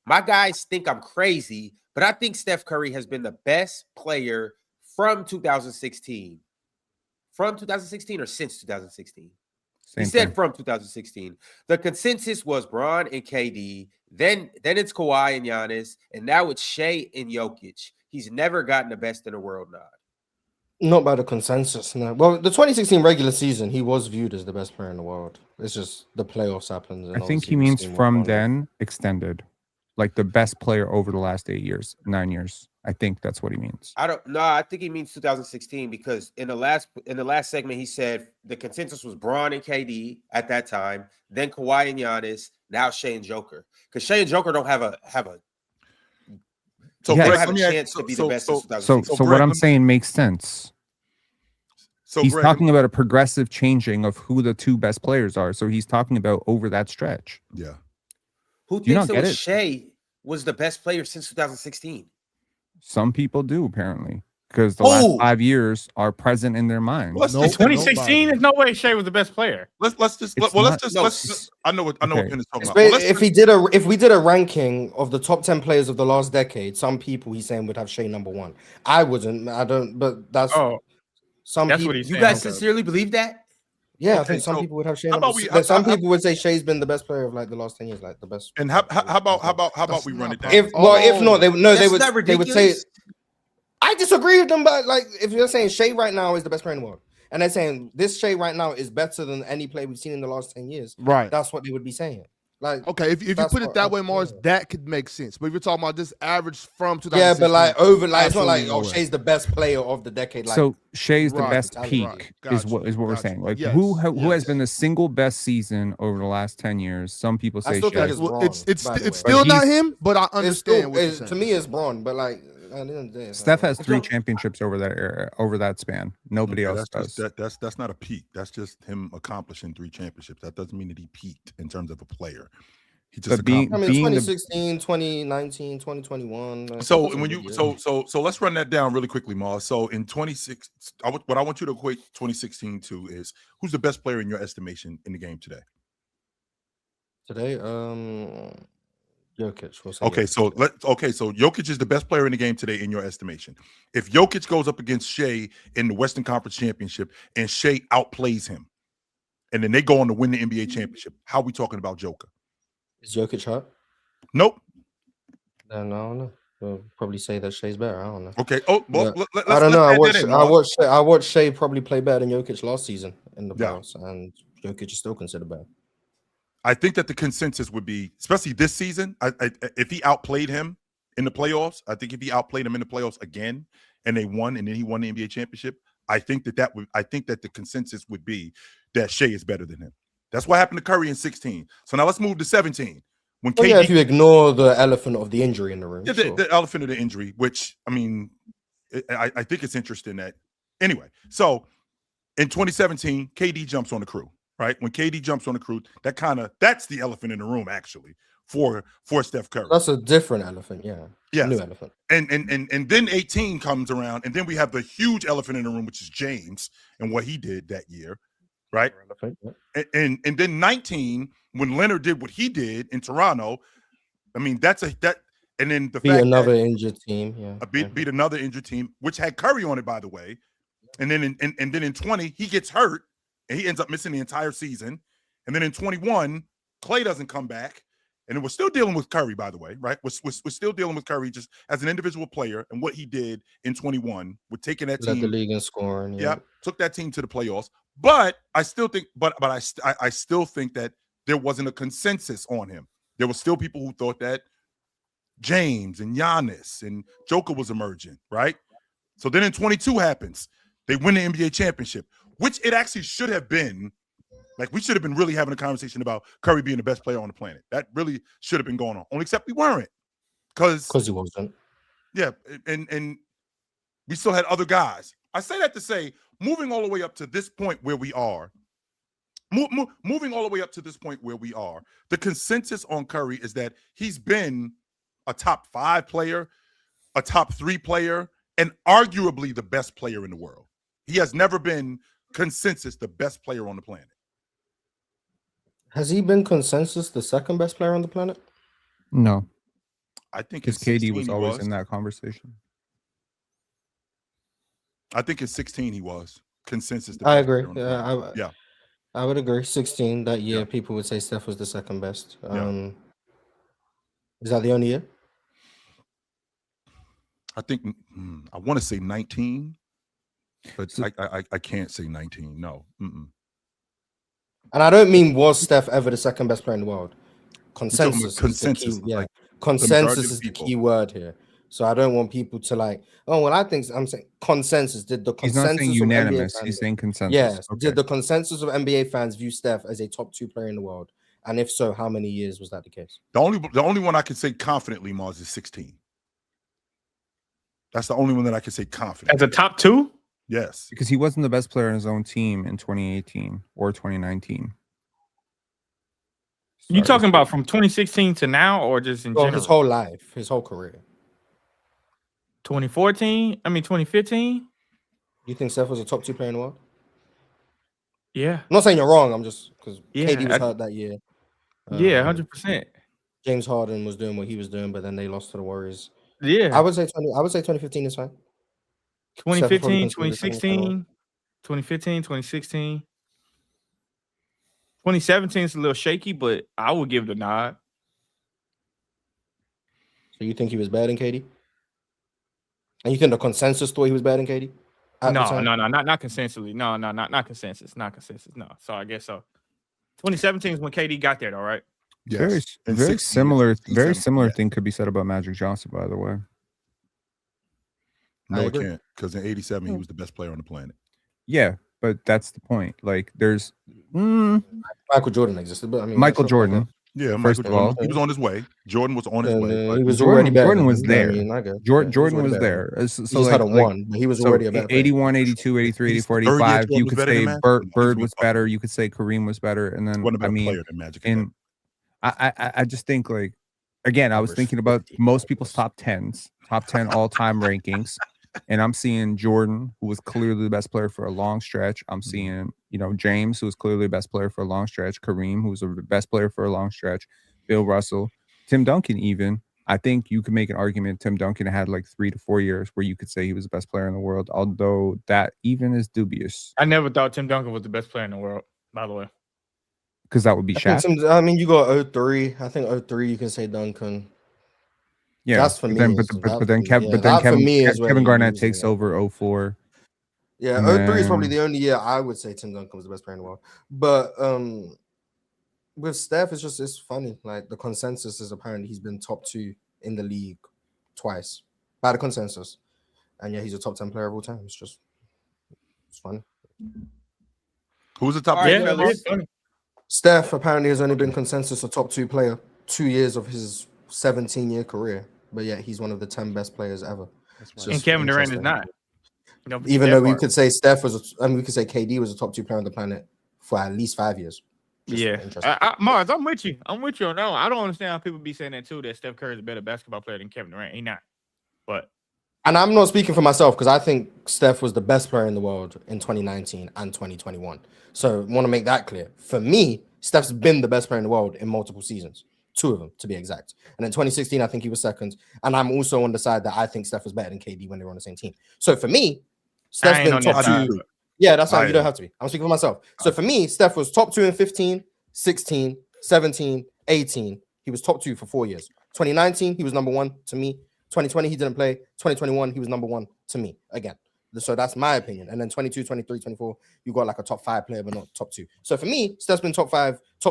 My guys think I'm crazy, but I think Steph Curry has been the best player from 2016. From 2016 or since 2016? He said from 2016. The consensus was Bron and KD. Then it's Kawhi and Giannis, and now it's Shea and Jokic. He's never gotten the best in the world nod. Not by the consensus, no. Well, the 2016 regular season, he was viewed as the best player in the world. It's just the playoffs happened. I think he means from then extended, like the best player over the last 9 years. I think that's what he means. I think he means 2016 because in the last segment he said the consensus was Bron and KD at that time, then Kawhi and Giannis, now Shea and Joker. Because Shea and Joker don't have a chance to be the best. So what I'm saying makes sense. So he's talking about a progressive changing of who the two best players are. So he's talking about over that stretch. Yeah. Who thinks that Shea was the best player since 2016? Some people do, apparently, because the last 5 years are present in their mind. In 2016, there's no way Shea was the best player. Let's just. I know what Penn is talking about. If we did a ranking of the top 10 players of the last decade, some people he's saying would have Shea number one. I wouldn't. I don't. But that's some people. You guys sincerely believe that? Yeah, I think some people would have Shea. Some people would say Shea's been the best player of like the last 10 years, like the best. And how about we run it down? If not, they would say. I disagree with them, but like if you're saying Shea right now is the best player in the world, and they're saying this Shea right now is better than any player we've seen in the last 10 years, right? That's what they would be saying. Like, okay, if you put it that way, Mars, that could make sense. But if you're talking about this average from 2016, yeah, but it's not like Shea's the best player of the decade. Like, so Shea's the best peak is what we're saying. Like who has been the single best season over the last 10 years? Some people say it's still not him, but I understand. To me, it's Bron, but like. Steph has 3 championships over that era, over that span. Nobody else does. That's not a peak. That's just him accomplishing 3 championships. That doesn't mean that he peaked in terms of a player. He just 2016, 2019, 2021. So let's run that down really quickly, Mars. So in 26, what I want you to equate 2016 to is who's the best player in your estimation in the game today? Jokic. So Jokic is the best player in the game today in your estimation. If Jokic goes up against Shea in the Western Conference Championship and Shea outplays him, and then they go on to win the NBA championship, how are we talking about Joker? Is Jokic hurt? Nope. Then I don't know. We'll probably say that Shea's better. I don't know. Okay. I don't know. I watched Shea probably play better than Jokic last season in the playoffs, and Jokic is still considered better. I think that the consensus would be, especially this season, if he outplayed him in the playoffs, I think if he outplayed him in the playoffs again and they won and then he won the NBA championship, I think that the consensus would be that Shea is better than him. That's what happened to Curry in 16. So now let's move to 17. When KD, if you ignore the elephant of the injury in the room. Yeah, the elephant of the injury, which, I mean, I think it's interesting that, anyway, so in 2017, KD jumps on the crew. Right, when KD jumps on the crew, that's the elephant in the room actually for Steph Curry. That's a different elephant, new elephant. And then 18 comes around, and then we have the huge elephant in the room, which is James and what he did that year, right? And then 19, when Leonard did what he did in Toronto, I mean and then the beat fact another injured team, beat another injured team, which had Curry on it, by the way, and then in 20 he gets hurt. And he ends up missing the entire season. And then in 21, Clay doesn't come back. And we're still dealing with Curry, by the way, right? We're still dealing with Curry just as an individual player and what he did in 21 with taking that team. Led the league in scoring. Yeah, took that team to the playoffs. But I still think, I still think that there wasn't a consensus on him. There were still people who thought that James and Giannis and Joker was emerging, right? So then in 22 happens. They win the NBA championship, which it actually should have been. Like, we should have been really having a conversation about Curry being the best player on the planet. That really should have been going on. Only except we weren't. Because he wasn't. Yeah, and we still had other guys. I say that to say, moving all the way up to this point where we are, moving all the way up to this point where we are, the consensus on Curry is that he's been a top 5 player, a top 3 player, and arguably the best player in the world. He has never been consensus the best player on the planet. Has he been consensus the second best player on the planet? No. I think because KD was always in that conversation. I think in 16 he was consensus. I agree. Yeah, I would agree. 16 that year, people would say Steph was the second best. Is that the only year? I think I want to say 19, but I can't say 19. No. Mm-mm. And I don't mean was Steph ever the second best player in the world. Consensus. Consensus. Like consensus is the key word here. So I don't want people to like, oh well, I'm saying consensus. Did the consensus? He's not saying unanimous. He's saying consensus. Yes. Okay. Did the consensus of NBA fans view Steph as a top 2 player in the world? And if so, how many years was that the case? The only one I can say confidently, Mars, is 16. That's the only one that I can say confidently. As a top 2? Yes. Because he wasn't the best player in his own team in 2018 or 2019. You talking about from 2016 to now, or just in general? His whole life, his whole career. 2015? You think Steph was a top 2 player in the world? Yeah. I'm not saying you're wrong. I'm just because KD was hurt that year. 100%. James Harden was doing what he was doing, but then they lost to the Warriors. Yeah. I would say 2015 is fine. 2015, 2016, 2015, 2016. 2017 is a little shaky, but I would give it a nod. So you think he was better than KD? And you think the consensus thought he was better than KD? No, not consensusly. No, not consensus. Not consensus. No. So I guess so. 2017 is when KD got there, though, right? Yes. Very similar thing could be said about Magic Johnson, by the way. No, it can't, because in 87 he was the best player on the planet. Yeah, but that's the point. Like, there's Michael Jordan existed, but I mean Michael Jordan. Yeah, first of all, he was on his way. Jordan was on his way. He was already better. Jordan was there. Jordan was there. So he just had a one, but he was already a better. 81, 82, 83, 84, 85. You could say Bird was better. You could say Kareem was better. And then player than Magic. And I just think, like, again, I was thinking about most people's top 10 all-time rankings. And I'm seeing Jordan, who was clearly the best player for a long stretch. I'm seeing, James, who was clearly the best player for a long stretch. Kareem, who was the best player for a long stretch. Bill Russell. Tim Duncan, even. I think you could make an argument Tim Duncan had like 3 to 4 years where you could say he was the best player in the world, although that even is dubious. I never thought Tim Duncan was the best player in the world, by the way. Because that would be Shaq. You got 03. I think 03 you can say Duncan. Yeah, that's for me. But then Kevin Garnett takes over 04. Yeah, 03 is probably the only year I would say Tim Duncan was the best player in the world. But with Steph, it's funny. Like, the consensus is apparently he's been top 2 in the league twice by the consensus, and he's a top 10 player of all time. It's funny. Who's the top? Steph apparently has only been consensus a top 2 player 2 years of his 17-year career. But he's one of the 10 best players ever. And Kevin Durant is not. Even though we could say Steph was, we could say KD was a top 2 player on the planet for at least 5 years. Mars, I'm with you. I'm with you on that one. I don't understand how people be saying that too, that Steph Curry is a better basketball player than Kevin Durant. He's not. And I'm not speaking for myself, because I think Steph was the best player in the world in 2019 and 2021. So I want to make that clear. For me, Steph's been the best player in the world in multiple seasons. 2 of them, to be exact. And in 2016, I think he was second. And I'm also on the side that I think Steph was better than KD when they were on the same team. So for me, Steph's been top 2. Yeah, that's fine. You don't have to be. I'm speaking for myself. So for me, Steph was top 2 in 15, 16, 17, 18. He was top 2 for 4 years. 2019, he was number 1 to me. 2020, he didn't play. 2021, he was number 1 to me again. So that's my opinion. And then 22, 23, 24, you got like a top 5 player, but not top 2. So for me, Steph's been top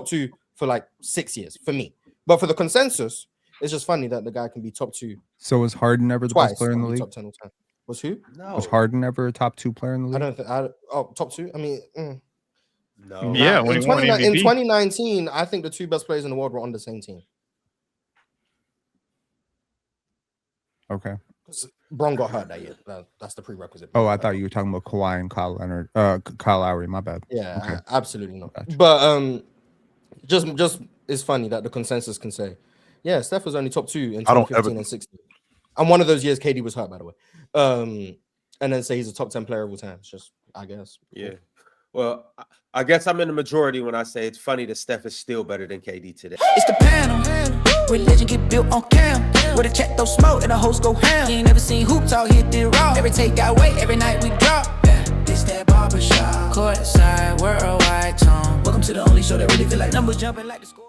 2 for like 6 years for me. But for the consensus, it's just funny that the guy can be top 2. So was Harden ever the best player in the league? Top 10 all time. Was who? No. Was Harden ever a top 2 player in the league? I don't think. Top 2? I mean, no. Yeah. In 2019, I think the 2 best players in the world were on the same team. Okay. Bron got hurt that year. That's the prerequisite. Oh, I thought you were talking about Kawhi and Kyle Leonard. Kyle Lowry. My bad. Yeah, okay. Absolutely not. Gotcha. But just it's funny that the consensus can say, yeah, Steph was only top 2 in 2015 and 16. And one of those years, KD was hurt, by the way. And then say he's a top 10 player of all time. It's just, I guess. Yeah. Well, I guess I'm in the majority when I say it's funny that Steph is still better than KD today. It's the panel. Religion get built on cam. With a check, throw smoke, and the hoes go ham. You ain't never seen hoops out here, did raw. Every take got weight, every night we drop. Yeah, this that barbershop. Courtside, worldwide tone. Welcome to the only show that really feel like numbers jumping like the score.